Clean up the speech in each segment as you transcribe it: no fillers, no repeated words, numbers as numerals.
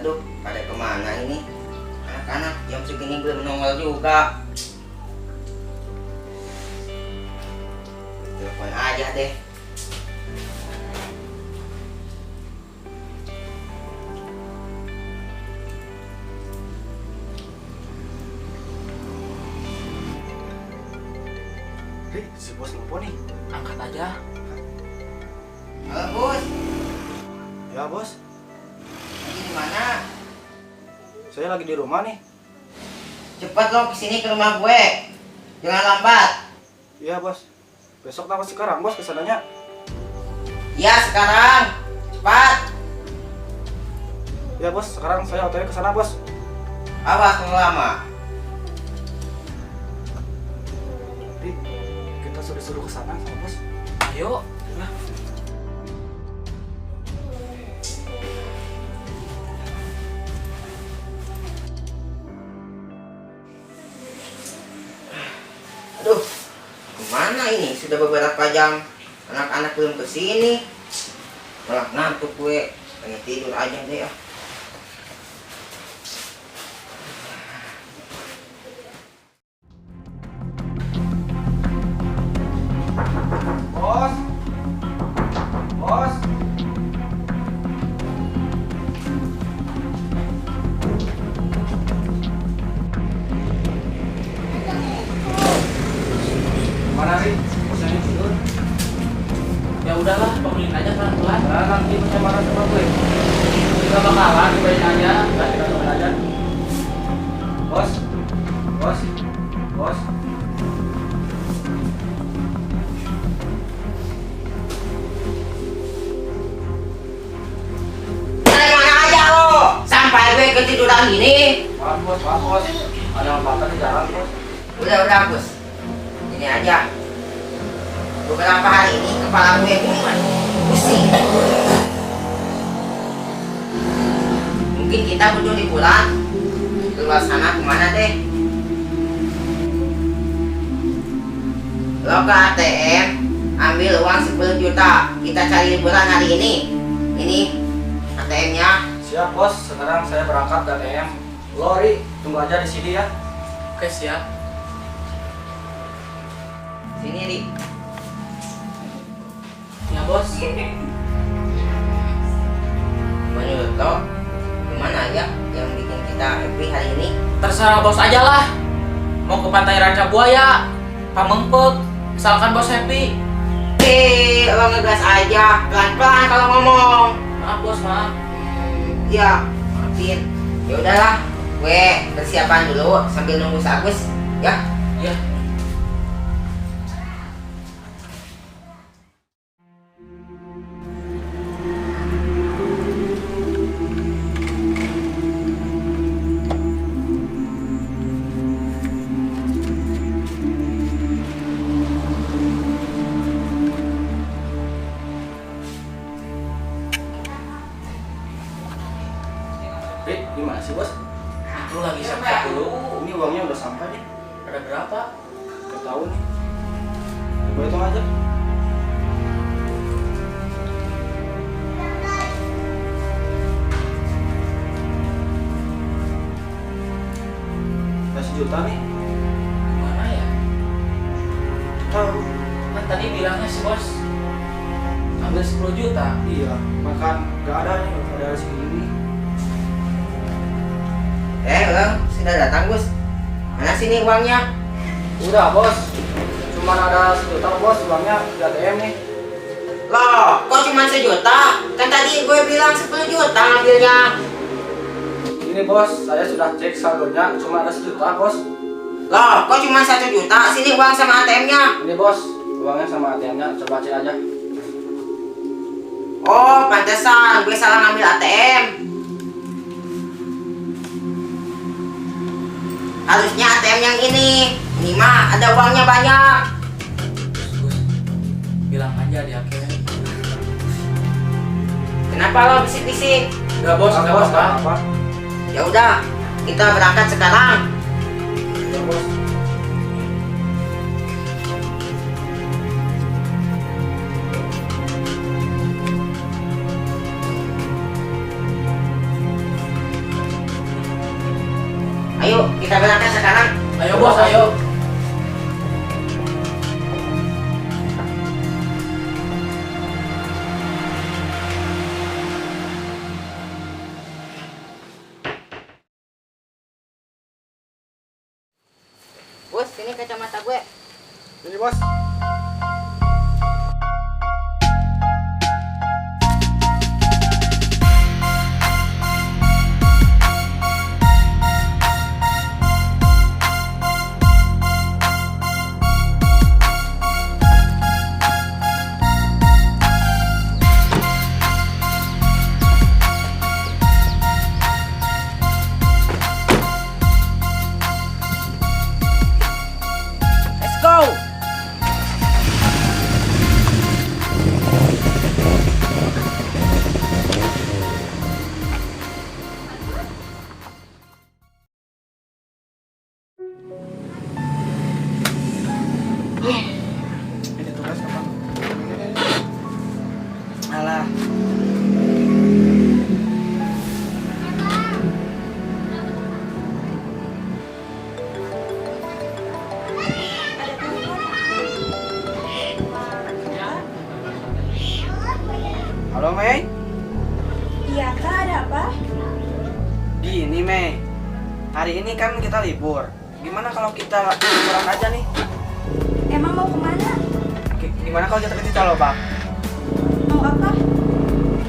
Aduh, pada kemana ini? Anak-anak jam segini belum nongol juga. Telepon aja deh. Si bos nelfon nih, Angkat aja. Halo bos, ya bos, lagi di mana? saya lagi di rumah nih. Cepat lo kesini ke rumah gue, jangan lambat. Iya bos, besok apa sekarang bos kesananya? Ya sekarang, cepat. Ya bos, sekarang saya otonya ke sana bos. Awas kalau lama. Tapi kita suruh ke sana sama bos. Ayo. Nah, Aduh, kemana ini? Sudah beberapa jam anak-anak belum kesini. Malah ngantuk gue, pengen tidur aja deh ya. Bos, bos. Mana nih? Bosnya tidur. ya udahlah, bangunin aja pelan-pelan. Nah, nanti bosnya marah sama gue. Gak bakalan, dibayarin aja. Nah, kita temen aja. Bos, bos, bos. Dari mana aja lo? Sampai gue ketiduran gini. Maaf bos. Ada apa di jalan bos? Udah bos. Ini aja. Beberapa hari ini kepala gue mumet, pusing. Mungkin kita butuh liburan. Keluar sana kemana deh? Lo ke ATM, ambil uang 10 juta. Kita cari liburan hari ini. Ini ATM-nya. Siap bos, sekarang saya berangkat ke ATM. Lori, tunggu aja di sini ya. Oke, siap. Sini, Ri. Ya, bos. Menurut lo, gimana ya yang bikin kita happy hari ini? Terserah bos aja lah. Mau ke pantai Ranca Buaya, Pamengpek, misalkan bos happy. Lo ngegas aja, pelan-pelan kalau ngomong. Maaf bos, maaf. Ya, maafin. Ya udahlah, gue persiapan dulu sambil nunggu si Agus, ya. Ya. Rik, gimana sih bos? Aku lagi siap-siap dulu. Ini uangnya udah sampai nih. Ada berapa? Gak tahu nih. Coba hitung aja. Udah 1 juta nih. Gimana ya? Tahu. Kan tadi bilangnya si bos ambil 10 juta. Iya, makan gak ada nih, gak ada segini. Lo sudah datang, Gus. Mana sini uangnya? Udah bos, cuman ada 1 juta bos, uangnya di ATM nih. Loh, kok cuma 1 juta? Kan tadi gue bilang 10 juta ngambilnya. Ini bos, saya sudah cek saldonya, cuma ada 1 juta bos. Loh, kok cuma 1 juta? Sini uang sama ATM-nya. Ini bos, uangnya sama ATM-nya, coba cek aja. Oh, pantesan gue salah ngambil ATM. Harusnya ATM yang ini. Ini mah ada uangnya banyak. Gus, bilang aja di akhir. Kenapa lo bisik-bisik? Enggak bos, enggak bos, apa-apa. apa? Ya udah, kita berangkat sekarang. Ya bos. Ayo bos, ayo. Bos, ini kacamata gue. Ini bos. Let's go. Ini tugas apa? Alah. Halo Mei, Iya kak, ada apa? gini Mei, hari ini kan kita libur. Gimana kalau kita liburan aja nih? Emang mau kemana? Gimana kalau kita ke Cicalobak? Mau apa?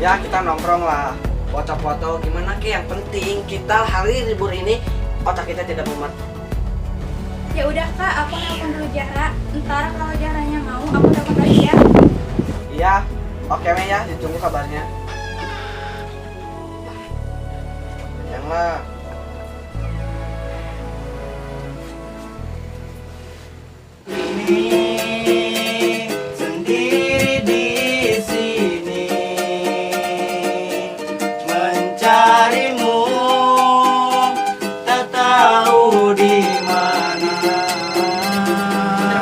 Ya kita nongkrong lah, foto-foto. Gimana Ki? Yang penting kita hari libur ini otak kita tidak mumet. Ya udah kak, aku nelpon dulu Jara. Ntar kalau Jaranya mau, aku telepon lagi ya. Iya, oke Mei ya, ditunggu kabarnya. Janganlah. Sendiri di sini mencarimu, tak tahu di mana.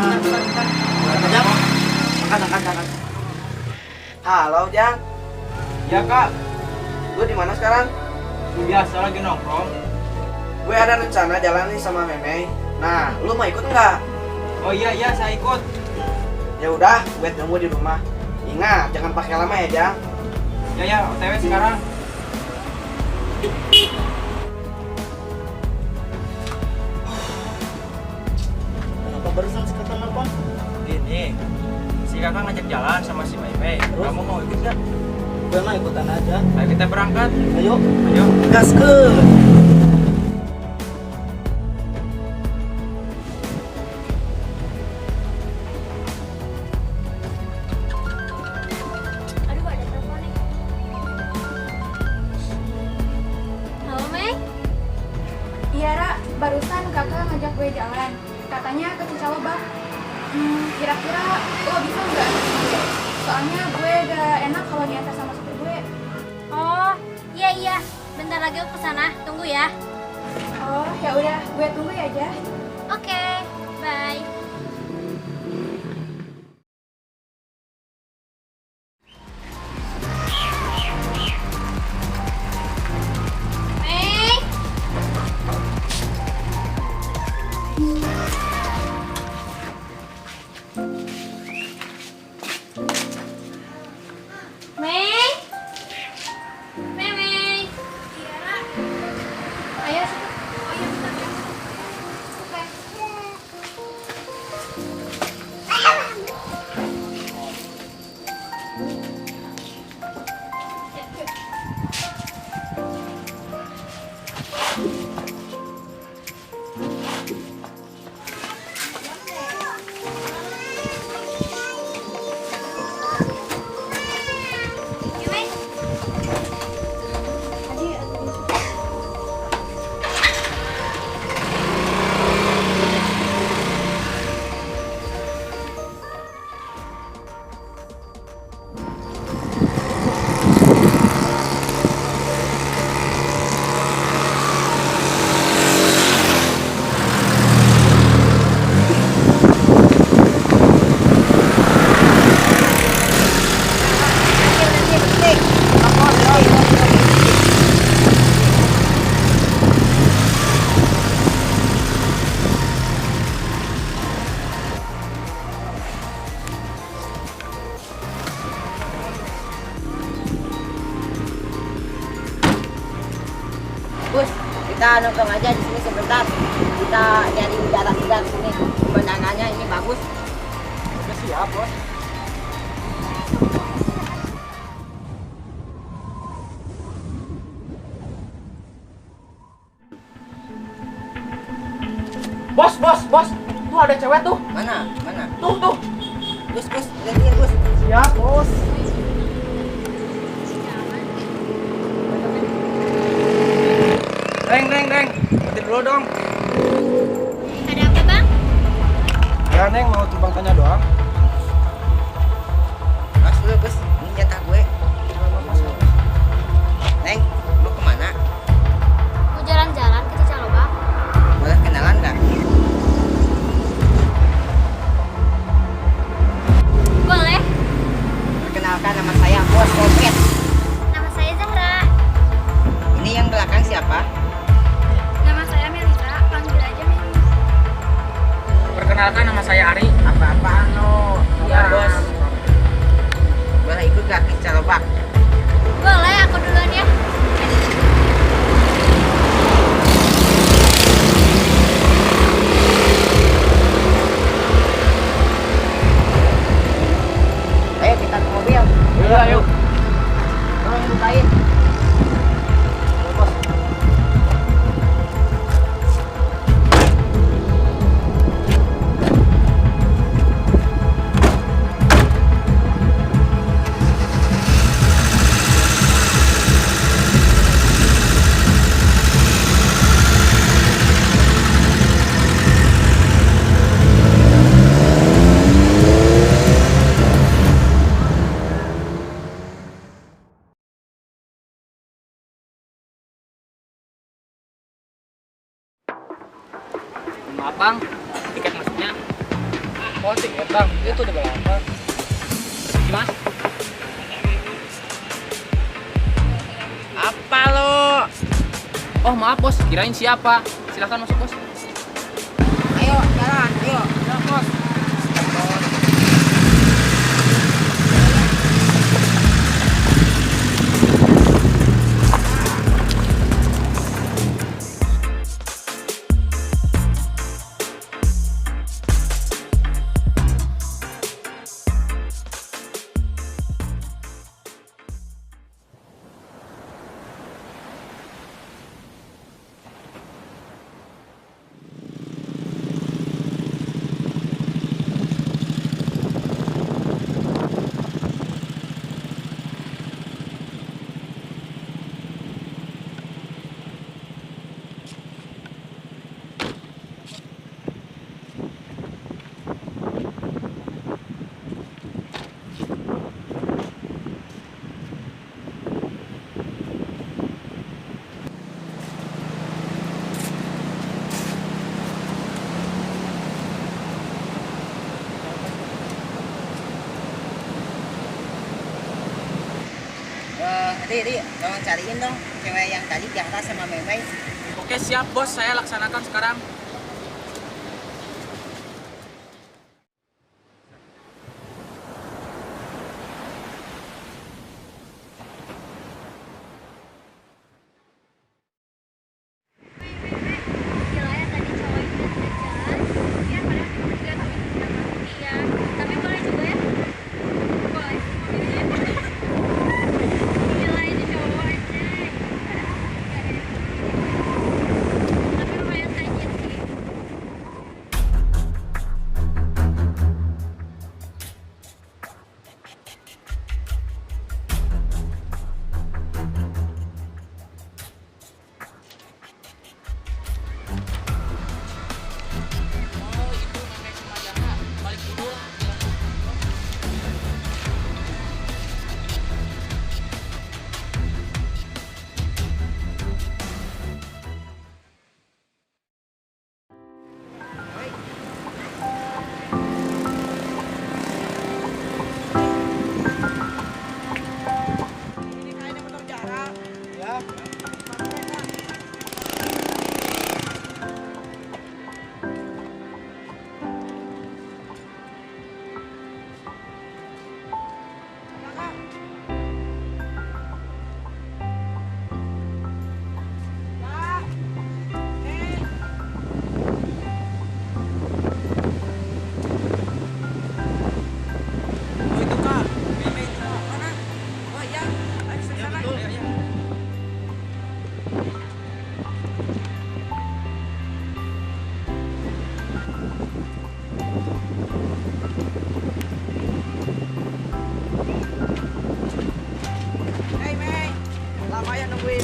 Angkat. Halo Jang, Ya kak, lu di mana sekarang? biasa lagi nongkrong. Gue ada rencana jalan nih sama Meme. Nah, lu mau ikut nggak? Oh iya, saya ikut. Ya udah, gue tunggu di rumah. Ingat, jangan pakai lama ya, Jang. Ya, OTW sekarang. Kenapa barusan si kakak nelfon? Gini, si kakak ngajak jalan sama si Mei. Terus? Kamu mau ikut nggak? Gue mah ikutan aja. Ayo kita berangkat. Ayo, Ayo. gas ke. Aduh, ada telepon nih. Halo Mei? Iya Ra, barusan kakak ngajak gue jalan. Katanya ke Cicalobak. Kira-kira lo bisa nggak? Soalnya gue gak enak kalau diantar sama supir gue. Oh, iya. Bentar lagi aku kesana. Tunggu ya. Oh, ya udah, gue tunggu ya, Jah. Oke, bye. Mei. Mei. Mei. Iya, Ra. Ayo, situ. Oh iya, bentar ya. Oke. nongkrong aja di sini sebentar. Kita nyari udara segar di sini. Pemandangannya ini bagus. Oke, siap, Bos. Bos. Tuh ada cewek tuh. Mana? Tuh. Gus, lihat dia, Gus. Siap, Bos. Reng. Berhenti dulu dong. Ada apa bang? Ya, Neng mau tumpang tanya doang. Mas dulu, Gus. Ini jatah gue. Neng, mau kemana? Mau jalan-jalan ke Cicalobak? Boleh kenalan nggak? Boleh. Perkenalkan, nama saya Bos Roket. Nama saya Zahra. Ini yang belakang siapa? Nama saya Melisa, panggil aja Meli. Perkenalkan nama saya Ari. Apa-apaan lo? Iya, Bos. Boleh ikut gak ke Calobak? Boleh, aku duluan ya. Ayo kita ke mobil. Iya, ayo. Tolong bukain. Bos. Maaf bang, tiket masuknya. Oh, tiket, Bang. Itu di belakang. Mas, Apa lo? oh maaf bos, kirain siapa? Silahkan masuk bos. Ayo, jalan, ayo. Ya, Bos. Ri, tolong cariin dong cewek yang tadi di atas sama Memei. Oke siap bos, saya laksanakan sekarang. Gila ya tadi cowok itu udah jalan. Ya padahal cuma 3 tahun sudah mati ya. Tapi boleh juga ya. Boleh sih mobilnya. Gila ini cowok aja. Tapi lumayan tajir sih. Hei Mei, lama ya nungguin.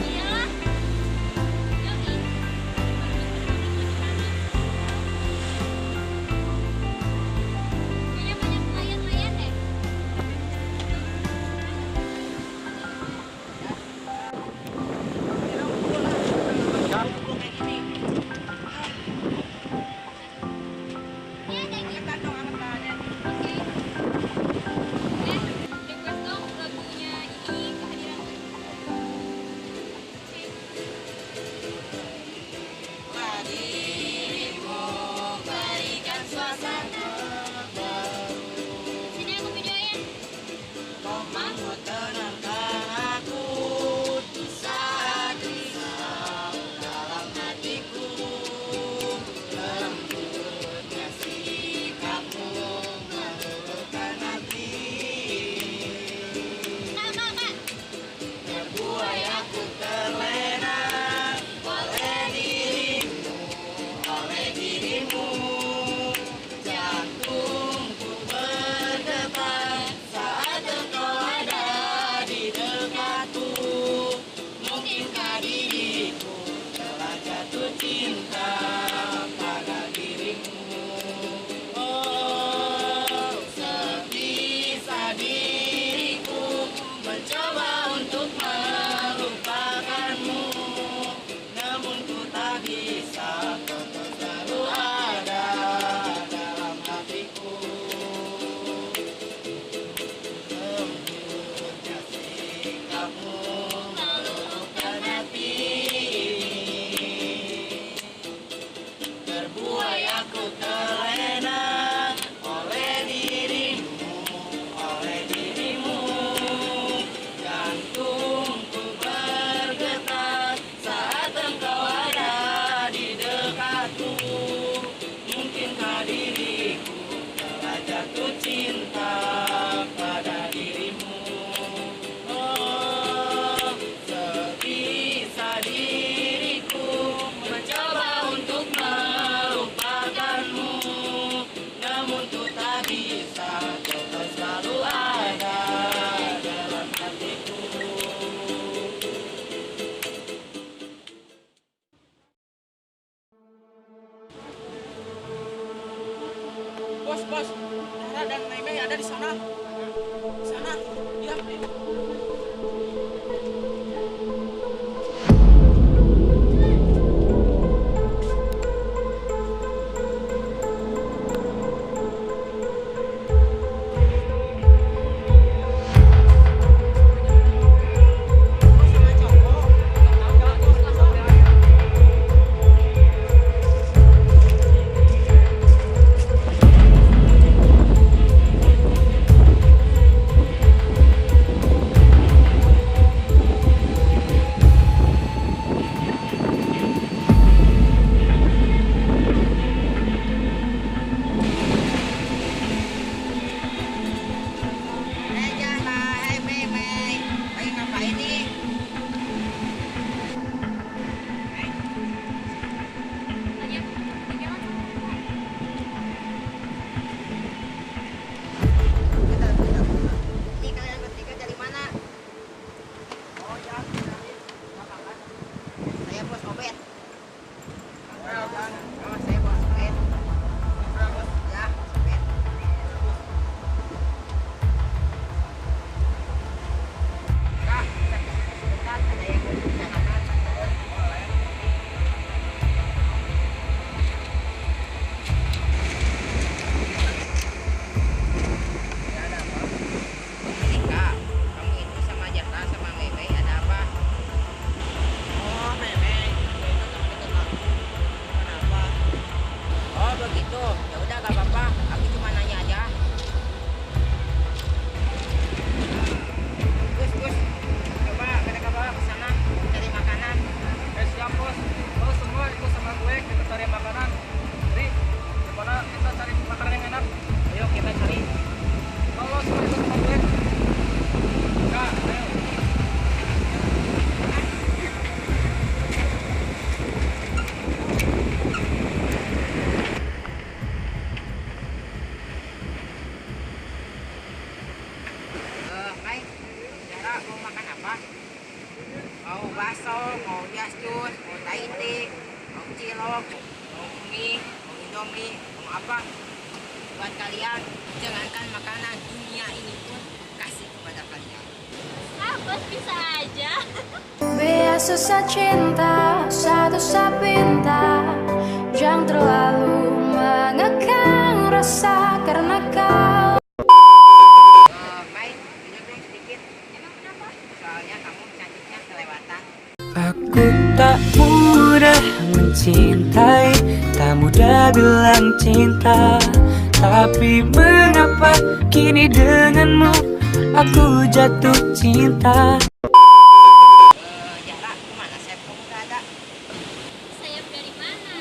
Iyalah. Yogi. Kayaknya banyak nelayan-nelayan deh. Iya, kayak gitu. Oke. Request dong lagunya ini kehadiran gue. Oke. Sini aku videoin. Kak, kak, kak. Mungkinkah diriku telah jatuh cinta pada dirimu? Oh, sebisa diriku mencoba untuk melupakanmu, namun ku tak bisa, kau selalu ada dalam hatiku. Lembutnya sikapmu meluluhkan hati, terbuai aku terlena oleh dirimu, oleh dirimu. Jantungku bergetar saat engkau ada di dekatku. Mungkinkah diriku telah jatuh cinta pada dirimu? Oh, sebisa diriku mencoba untuk melupakanmu, namun ku tak bisa, kau kan selalu ada dalam hatiku. Bos, Dara dan Mei ada di sana. Di sana. Iya. Bapak mau makan apa? Mau bakso, mau jasjus, mau taiti, mau cilok, mau mie, mau indomie, mau apa? Buat kalian, jangankan makanan dunia ini pun kasih kepada kalian. Bos bisa aja. Biasa susah cinta, satu pinta. Jangan terlalu mengekang rasa karena kau. Mai, minum dong sedikit. Emang kenapa? Soalnya kamu cantiknya kelewatan. Aku tak mudah mencintai, tak mudah bilang cinta. Tapi mengapa kini denganmu aku jatuh cinta. Yara, kemana sayap kamu gak ada? Sayap dari mana?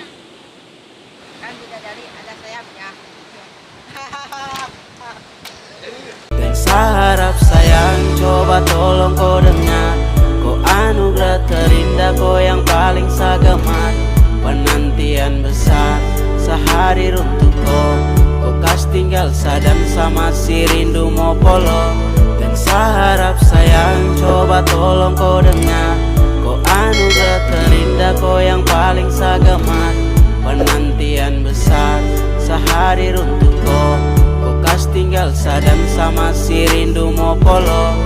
Kan bidadari ada sayapnya. Dan seharap sayang, coba tolong kau dengar. Kau anugerah terindah, kau yang paling sagemat. Penantian besar sehari untuk kau. Kau kas tinggal sadan sama si rindu mau polo. Dan seharap sayang, coba tolong kau dengar. Kau anugerah terindah, kau yang paling sagemat. Penantian besar sehari untuk kau. Kau kas tinggal sadan sama si rindu mau polo.